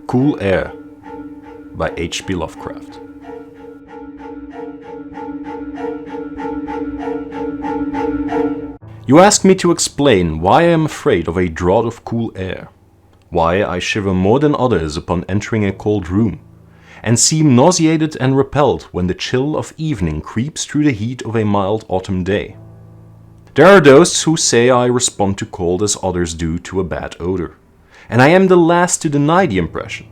Cool Air by H.P. Lovecraft. You ask me to explain why I am afraid of a draught of cool air, why I shiver more than others upon entering a cold room, and seem nauseated and repelled when the chill of evening creeps through the heat of a mild autumn day. There are those who say I respond to cold as others do to a bad odor, and I am the last to deny the impression.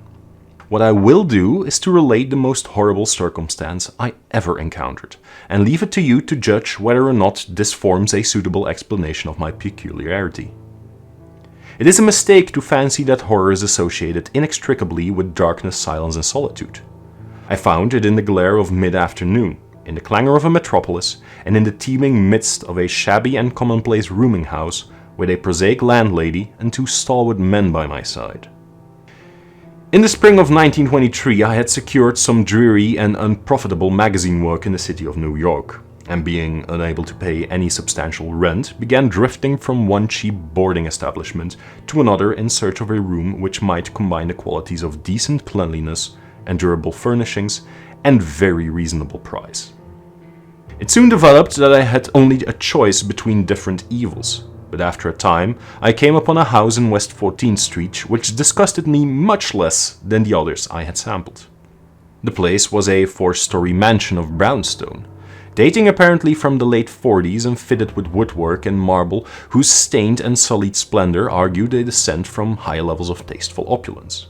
What I will do is to relate the most horrible circumstance I ever encountered, and leave it to you to judge whether or not this forms a suitable explanation of my peculiarity. It is a mistake to fancy that horror is associated inextricably with darkness, silence, and solitude. I found it in the glare of mid-afternoon, in the clangor of a metropolis, and in the teeming midst of a shabby and commonplace rooming house with a prosaic landlady and two stalwart men by my side. In the spring of 1923, I had secured some dreary and unprofitable magazine work in the city of New York, and being unable to pay any substantial rent, began drifting from one cheap boarding establishment to another in search of a room which might combine the qualities of decent cleanliness and durable furnishings and very reasonable price. It soon developed that I had only a choice between different evils, but after a time I came upon a house in West 14th Street which disgusted me much less than the others I had sampled. The place was a 4-story mansion of brownstone, dating apparently from the late 40s and fitted with woodwork and marble whose stained and sullied splendor argued a descent from high levels of tasteful opulence.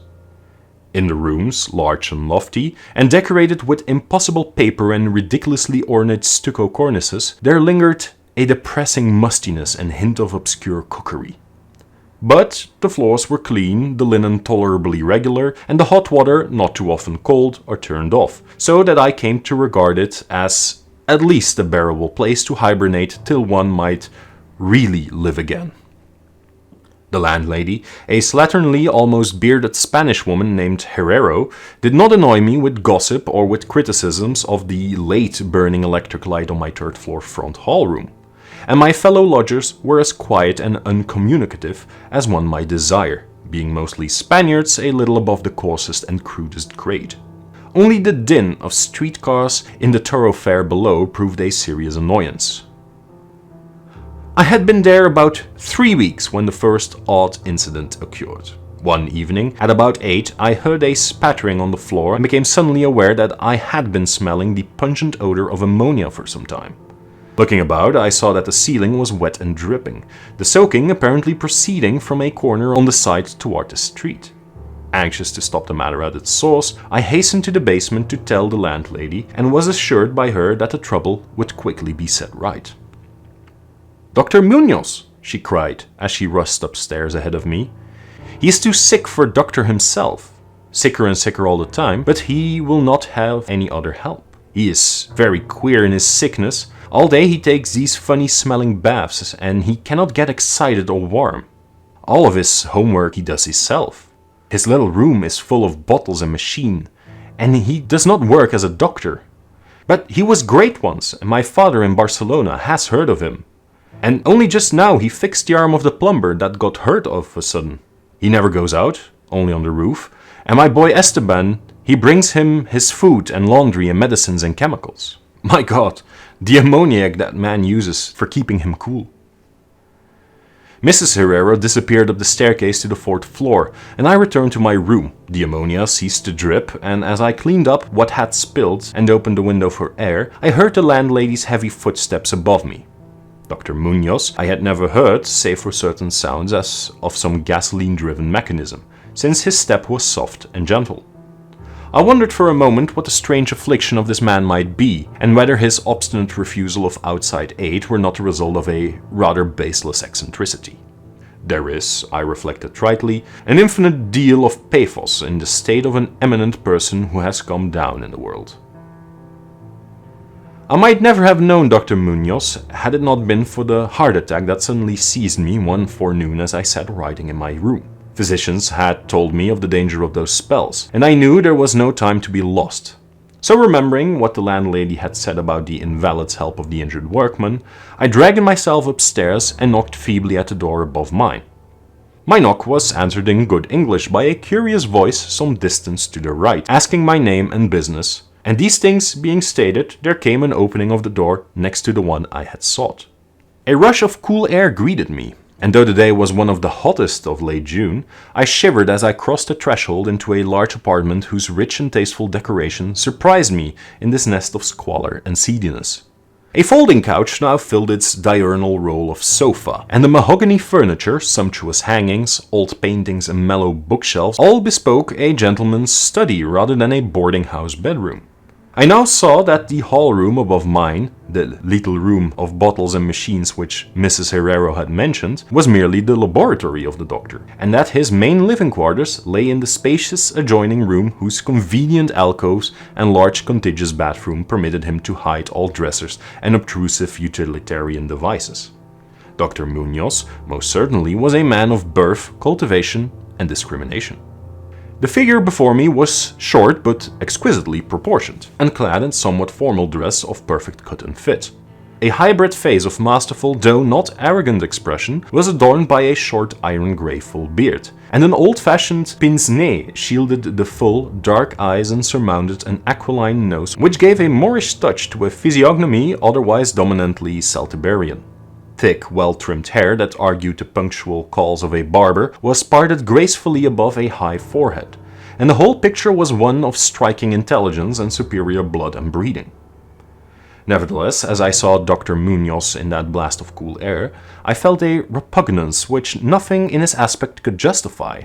In the rooms, large and lofty, and decorated with impossible paper and ridiculously ornate stucco cornices, there lingered a depressing mustiness and hint of obscure cookery. But the floors were clean, the linen tolerably regular, and the hot water not too often cold or turned off, so that I came to regard it as at least a bearable place to hibernate till one might really live again. The landlady, a slatternly, almost bearded Spanish woman named Herrero, did not annoy me with gossip or with criticisms of the late burning electric light on my third-floor front hall room, and my fellow lodgers were as quiet and uncommunicative as one might desire, being mostly Spaniards a little above the coarsest and crudest grade. Only the din of streetcars in the thoroughfare below proved a serious annoyance. I had been there about 3 weeks when the first odd incident occurred. One evening, at about 8, I heard a spattering on the floor and became suddenly aware that I had been smelling the pungent odor of ammonia for some time. Looking about, I saw that the ceiling was wet and dripping, the soaking apparently proceeding from a corner on the side toward the street. Anxious to stop the matter at its source, I hastened to the basement to tell the landlady and was assured by her that the trouble would quickly be set right. "Dr. Munoz," she cried as she rushed upstairs ahead of me. "He is too sick for a doctor himself. Sicker and sicker all the time, but he will not have any other help. He is very queer in his sickness. All day he takes these funny smelling baths and he cannot get excited or warm. All of his homework he does himself. His little room is full of bottles and machine, and he does not work as a doctor. But he was great once, and my father in Barcelona has heard of him. And only just now he fixed the arm of the plumber that got hurt all of a sudden. He never goes out, only on the roof, and my boy Esteban, he brings him his food and laundry and medicines and chemicals. My God, the ammoniac that man uses for keeping him cool." Mrs. Herrero disappeared up the staircase to the 4th floor, and I returned to my room. The ammonia ceased to drip, and as I cleaned up what had spilled and opened the window for air, I heard the landlady's heavy footsteps above me. Dr. Munoz I had never heard, save for certain sounds as of some gasoline-driven mechanism, since his step was soft and gentle. I wondered for a moment what the strange affliction of this man might be, and whether his obstinate refusal of outside aid were not the result of a rather baseless eccentricity. There is, I reflected tritely, an infinite deal of pathos in the state of an eminent person who has come down in the world. I might never have known Dr. Munoz had it not been for the heart attack that suddenly seized me one forenoon as I sat writing in my room. Physicians had told me of the danger of those spells, and I knew there was no time to be lost. So remembering what the landlady had said about the invalid's help of the injured workman, I dragged myself upstairs and knocked feebly at the door above mine. My knock was answered in good English by a curious voice some distance to the right, asking my name and business, and these things being stated, there came an opening of the door next to the one I had sought. A rush of cool air greeted me, and though the day was one of the hottest of late June, I shivered as I crossed the threshold into a large apartment whose rich and tasteful decoration surprised me in this nest of squalor and seediness. A folding couch now filled its diurnal role of sofa, and the mahogany furniture, sumptuous hangings, old paintings and mellow bookshelves all bespoke a gentleman's study rather than a boarding house bedroom. I now saw that the hall room above mine, the little room of bottles and machines which Mrs. Herrero had mentioned, was merely the laboratory of the doctor, and that his main living quarters lay in the spacious adjoining room whose convenient alcoves and large contiguous bathroom permitted him to hide all dressers and obtrusive utilitarian devices. Dr. Munoz most certainly was a man of birth, cultivation, and discrimination. The figure before me was short but exquisitely proportioned, and clad in somewhat formal dress of perfect cut and fit. A hybrid face of masterful, though not arrogant expression was adorned by a short iron-grey full beard, and an old-fashioned pince-nez shielded the full, dark eyes and surmounted an aquiline nose which gave a Moorish touch to a physiognomy otherwise dominantly Celtiberian. Thick, well-trimmed hair that argued the punctual calls of a barber was parted gracefully above a high forehead, and the whole picture was one of striking intelligence and superior blood and breeding. Nevertheless, as I saw Dr. Munoz in that blast of cool air, I felt a repugnance which nothing in his aspect could justify.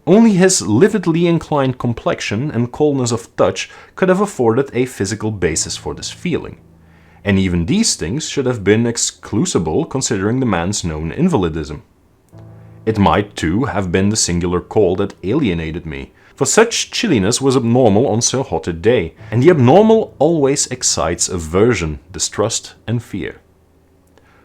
Only his lividly inclined complexion and coldness of touch could have afforded a physical basis for this feeling. And even these things should have been excusable considering the man's known invalidism. It might, too, have been the singular cold that alienated me, for such chilliness was abnormal on so hot a day, and the abnormal always excites aversion, distrust, and fear.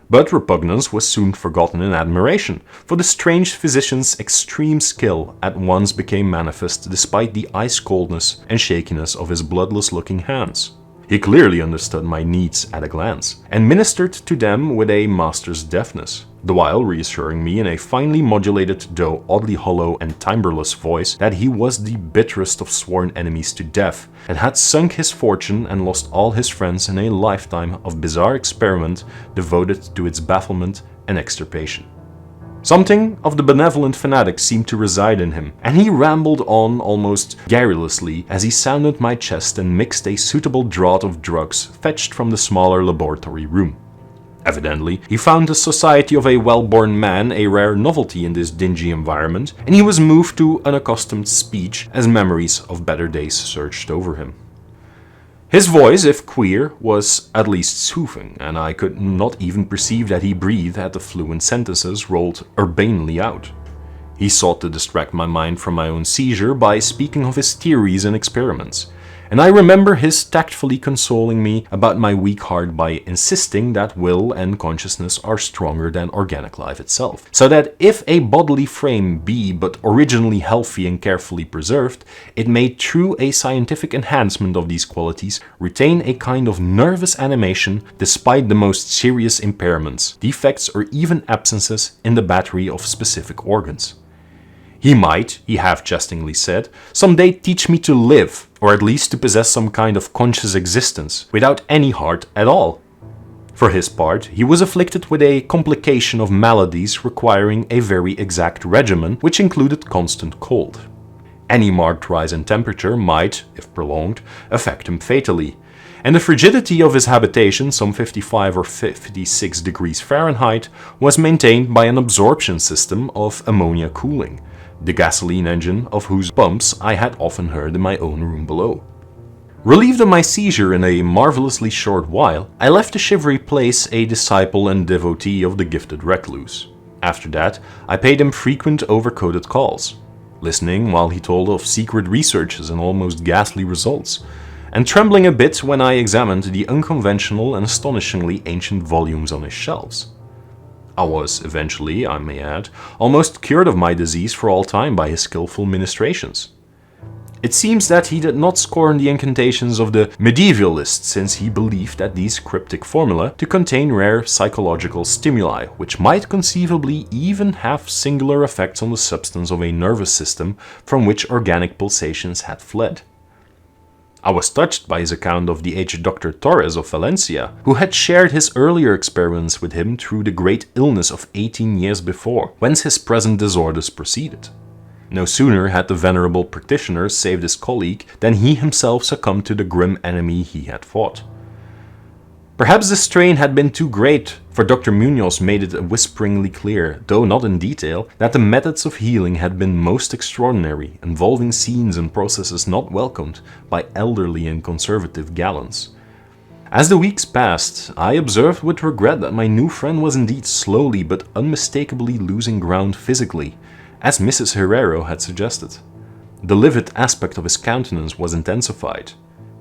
But repugnance was soon forgotten in admiration, for the strange physician's extreme skill at once became manifest despite the ice-coldness and shakiness of his bloodless-looking hands. He clearly understood my needs at a glance, and ministered to them with a master's deftness, the while reassuring me in a finely modulated though oddly hollow and timbreless voice that he was the bitterest of sworn enemies to death, and had sunk his fortune and lost all his friends in a lifetime of bizarre experiment devoted to its bafflement and extirpation. Something of the benevolent fanatic seemed to reside in him, and he rambled on almost garrulously as he sounded my chest and mixed a suitable draught of drugs fetched from the smaller laboratory room. Evidently, he found the society of a well-born man a rare novelty in this dingy environment, and he was moved to unaccustomed speech as memories of better days surged over him. His voice, if queer, was at least soothing, and I could not even perceive that he breathed as the fluent sentences rolled urbanely out. He sought to distract my mind from my own seizure by speaking of his theories and experiments, and I remember his tactfully consoling me about my weak heart by insisting that will and consciousness are stronger than organic life itself, so that if a bodily frame be but originally healthy and carefully preserved, it may through a scientific enhancement of these qualities retain a kind of nervous animation despite the most serious impairments, defects or even absences in the battery of specific organs. He might, he half-jestingly said, someday teach me to live, or at least to possess some kind of conscious existence, without any heart at all. For his part, he was afflicted with a complication of maladies requiring a very exact regimen, which included constant cold. Any marked rise in temperature might, if prolonged, affect him fatally, and the frigidity of his habitation, some 55 or 56 degrees Fahrenheit, was maintained by an absorption system of ammonia cooling, the gasoline engine of whose bumps I had often heard in my own room below. Relieved of my seizure in a marvelously short while, I left the shivery place a disciple and devotee of the gifted recluse. After that, I paid him frequent overcoated calls, listening while he told of secret researches and almost ghastly results, and trembling a bit when I examined the unconventional and astonishingly ancient volumes on his shelves. I was eventually, I may add, almost cured of my disease for all time by his skillful ministrations. It seems that he did not scorn the incantations of the medievalists, since he believed that these cryptic formulae to contain rare psychological stimuli, which might conceivably even have singular effects on the substance of a nervous system from which organic pulsations had fled. I was touched by his account of the aged Dr. Torres of Valencia, who had shared his earlier experiments with him through the great illness of 18 years before, whence his present disorders proceeded. No sooner had the venerable practitioner saved his colleague than he himself succumbed to the grim enemy he had fought. Perhaps the strain had been too great, for Dr. Munoz made it whisperingly clear, though not in detail, that the methods of healing had been most extraordinary, involving scenes and processes not welcomed by elderly and conservative gallants. As the weeks passed, I observed with regret that my new friend was indeed slowly but unmistakably losing ground physically, as Mrs. Herrero had suggested. The livid aspect of his countenance was intensified.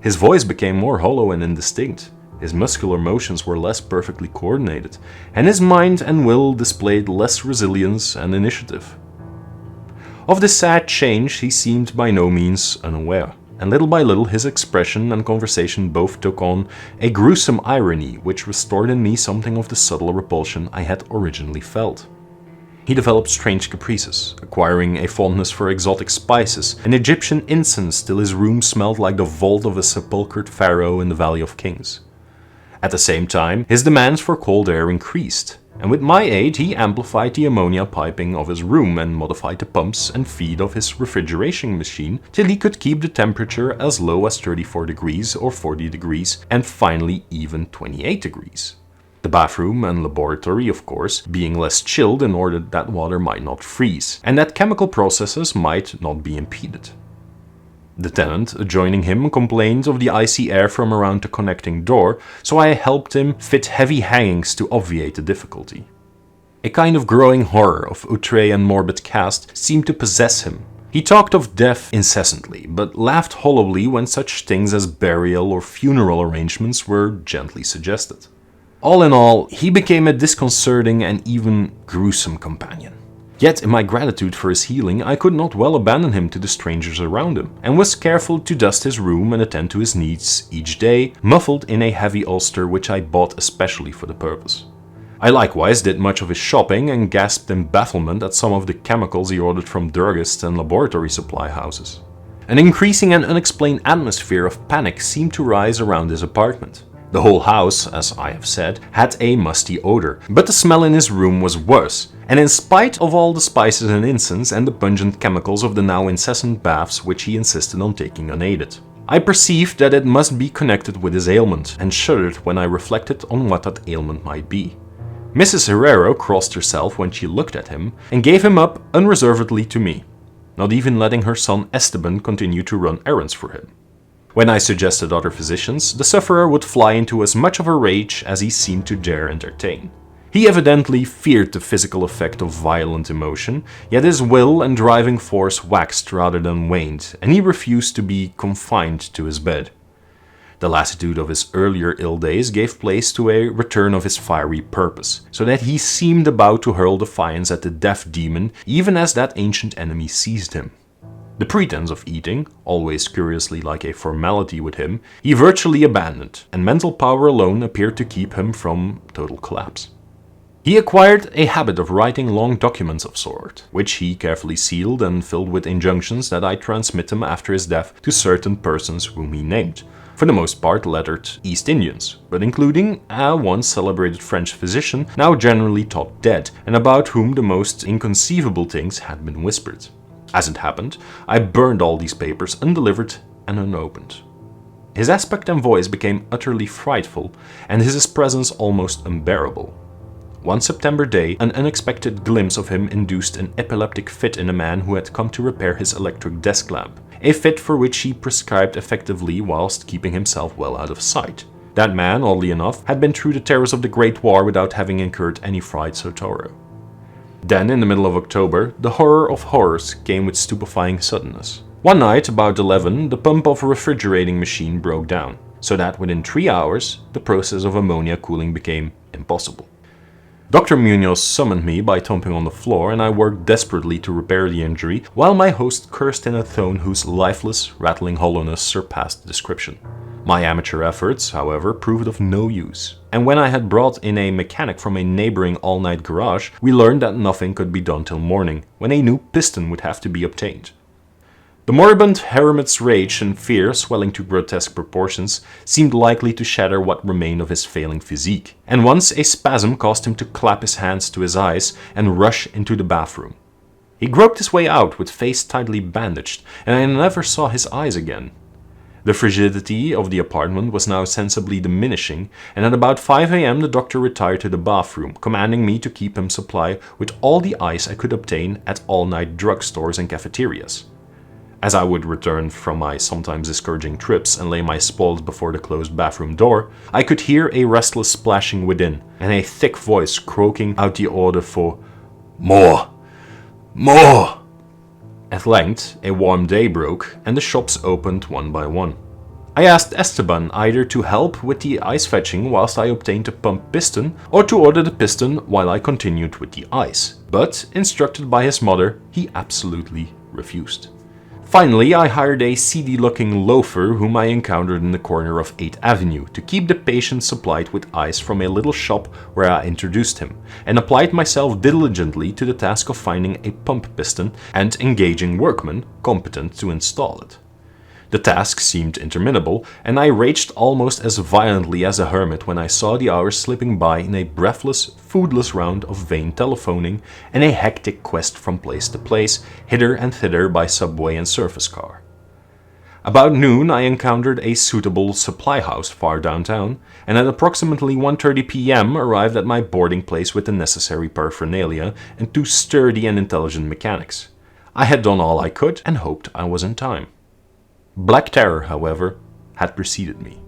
His voice became more hollow and indistinct. His muscular motions were less perfectly coordinated, and his mind and will displayed less resilience and initiative. Of this sad change he seemed by no means unaware, and little by little his expression and conversation both took on a gruesome irony which restored in me something of the subtle repulsion I had originally felt. He developed strange caprices, acquiring a fondness for exotic spices and Egyptian incense till his room smelled like the vault of a sepulchred pharaoh in the Valley of Kings. At the same time, his demands for cold air increased, and with my aid he amplified the ammonia piping of his room and modified the pumps and feed of his refrigeration machine till he could keep the temperature as low as 34 degrees or 40 degrees and finally even 28 degrees. The bathroom and laboratory, of course, being less chilled in order that water might not freeze, and that chemical processes might not be impeded. The tenant adjoining him complained of the icy air from around the connecting door, so I helped him fit heavy hangings to obviate the difficulty. A kind of growing horror of outre and morbid cast seemed to possess him. He talked of death incessantly, but laughed hollowly when such things as burial or funeral arrangements were gently suggested. All in all, he became a disconcerting and even gruesome companion. Yet in my gratitude for his healing, I could not well abandon him to the strangers around him, and was careful to dust his room and attend to his needs each day, muffled in a heavy ulster which I bought especially for the purpose. I likewise did much of his shopping and gasped in bafflement at some of the chemicals he ordered from druggists and laboratory supply houses. An increasing and unexplained atmosphere of panic seemed to rise around his apartment. The whole house, as I have said, had a musty odor, but the smell in his room was worse, and in spite of all the spices and incense and the pungent chemicals of the now incessant baths which he insisted on taking unaided. I perceived that it must be connected with his ailment, and shuddered when I reflected on what that ailment might be. Mrs. Herrero crossed herself when she looked at him, and gave him up unreservedly to me, not even letting her son Esteban continue to run errands for him. When I suggested other physicians, the sufferer would fly into as much of a rage as he seemed to dare entertain. He evidently feared the physical effect of violent emotion, yet his will and driving force waxed rather than waned, and he refused to be confined to his bed. The lassitude of his earlier ill days gave place to a return of his fiery purpose, so that he seemed about to hurl defiance at the deaf demon even as that ancient enemy seized him. The pretense of eating, always curiously like a formality with him, he virtually abandoned, and mental power alone appeared to keep him from total collapse. He acquired a habit of writing long documents of sort, which he carefully sealed and filled with injunctions that I transmit him after his death to certain persons whom he named, for the most part lettered East Indians, but including a once celebrated French physician now generally thought dead, and about whom the most inconceivable things had been whispered. As it happened, I burned all these papers undelivered and unopened. His aspect and voice became utterly frightful, and his presence almost unbearable. One September day, an unexpected glimpse of him induced an epileptic fit in a man who had come to repair his electric desk lamp, a fit for which he prescribed effectively whilst keeping himself well out of sight. That man, oddly enough, had been through the terrors of the Great War without having incurred any fright so thorough. Then, in the middle of October, the horror of horrors came with stupefying suddenness. One night, about 11, the pump of a refrigerating machine broke down, so that within 3 hours, the process of ammonia cooling became impossible. Dr. Munoz summoned me by thumping on the floor, and I worked desperately to repair the injury, while my host cursed in a tone whose lifeless, rattling hollowness surpassed description. My amateur efforts, however, proved of no use, and when I had brought in a mechanic from a neighboring all-night garage, we learned that nothing could be done till morning, when a new piston would have to be obtained. The moribund hermit's rage and fear, swelling to grotesque proportions, seemed likely to shatter what remained of his failing physique, and once a spasm caused him to clap his hands to his eyes and rush into the bathroom. He groped his way out with face tightly bandaged, and I never saw his eyes again. The frigidity of the apartment was now sensibly diminishing, and at about 5 a.m. the doctor retired to the bathroom, commanding me to keep him supplied with all the ice I could obtain at all-night drugstores and cafeterias. As I would return from my sometimes discouraging trips and lay my spoils before the closed bathroom door, I could hear a restless splashing within, and a thick voice croaking out the order for "More! More!" At length, a warm day broke, and the shops opened one by one. I asked Esteban either to help with the ice fetching whilst I obtained the pump piston, or to order the piston while I continued with the ice, but, instructed by his mother, he absolutely refused. Finally, I hired a seedy-looking loafer whom I encountered in the corner of 8th Avenue to keep the patient supplied with ice from a little shop where I introduced him, and applied myself diligently to the task of finding a pump piston and engaging workmen competent to install it. The task seemed interminable, and I raged almost as violently as a hermit when I saw the hours slipping by in a breathless, foodless round of vain telephoning and a hectic quest from place to place, hither and thither by subway and surface car. About noon I encountered a suitable supply house far downtown, and at approximately 1:30 p.m. arrived at my boarding place with the necessary paraphernalia and 2 sturdy and intelligent mechanics. I had done all I could and hoped I was in time. Black terror, however, had preceded me.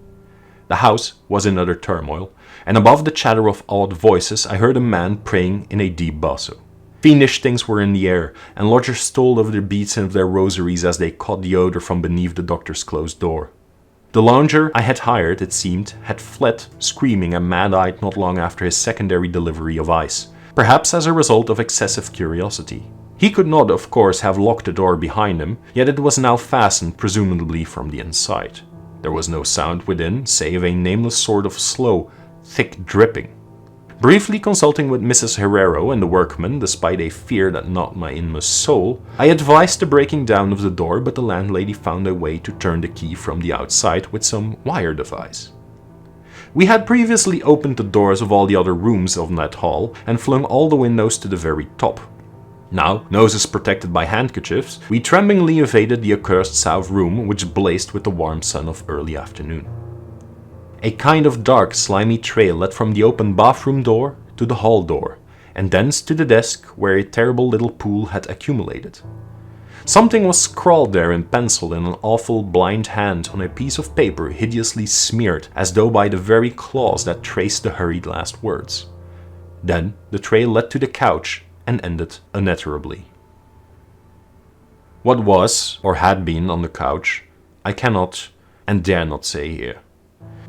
The house was in utter turmoil, and above the chatter of awed voices I heard a man praying in a deep basso. Fiendish things were in the air, and lodgers stole over their beads and their rosaries as they caught the odor from beneath the doctor's closed door. The lounger I had hired, it seemed, had fled, screaming and mad-eyed not long after his secondary delivery of ice, perhaps as a result of excessive curiosity. He could not, of course, have locked the door behind him, yet it was now fastened, presumably from the inside. There was no sound within, save a nameless sort of slow, thick dripping. Briefly consulting with Mrs. Herrero and the workmen, despite a fear that gnawed my inmost soul, I advised the breaking down of the door, but the landlady found a way to turn the key from the outside with some wire device. We had previously opened the doors of all the other rooms of that hall and flung all the windows to the very top. Now, noses protected by handkerchiefs, we tremblingly evaded the accursed south room which blazed with the warm sun of early afternoon. A kind of dark, slimy trail led from the open bathroom door to the hall door, and thence to the desk where a terrible little pool had accumulated. Something was scrawled there in pencil in an awful blind hand on a piece of paper hideously smeared as though by the very claws that traced the hurried last words. Then the trail led to the couch and ended unutterably. What was, or had been, on the couch, I cannot and dare not say here.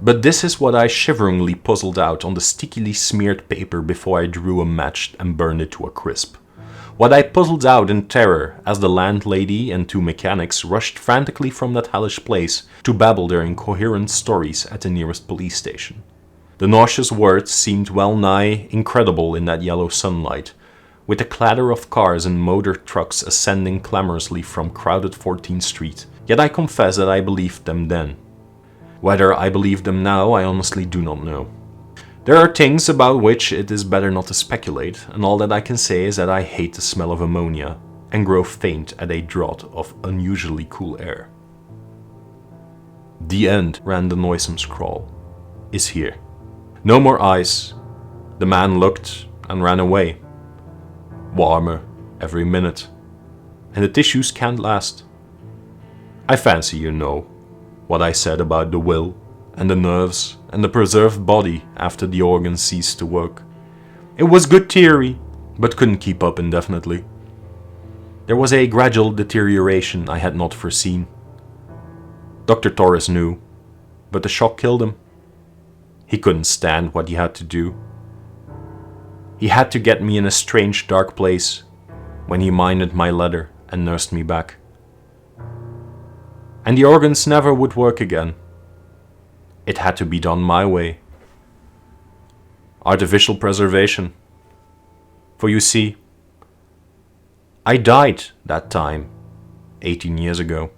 But this is what I shiveringly puzzled out on the stickily smeared paper before I drew a match and burned it to a crisp. What I puzzled out in terror as the landlady and 2 mechanics rushed frantically from that hellish place to babble their incoherent stories at the nearest police station. The nauseous words seemed well nigh incredible in that yellow sunlight, with the clatter of cars and motor trucks ascending clamorously from crowded 14th Street, yet I confess that I believed them then. Whether I believe them now, I honestly do not know. There are things about which it is better not to speculate, and all that I can say is that I hate the smell of ammonia, and grow faint at a draught of unusually cool air. The end, ran the noisome scrawl, is here. No more ice. The man looked and ran away. Warmer every minute, and the tissues can't last. I fancy you know what I said about the will and the nerves and the preserved body after the organs ceased to work. It was good theory, but couldn't keep up indefinitely. There was a gradual deterioration I had not foreseen. Dr. Torres knew, but the shock killed him. He couldn't stand what he had to do. He had to get me in a strange dark place when he minded my leather and nursed me back. And the organs never would work again. It had to be done my way. Artificial preservation. For you see, I died that time, 18 years ago.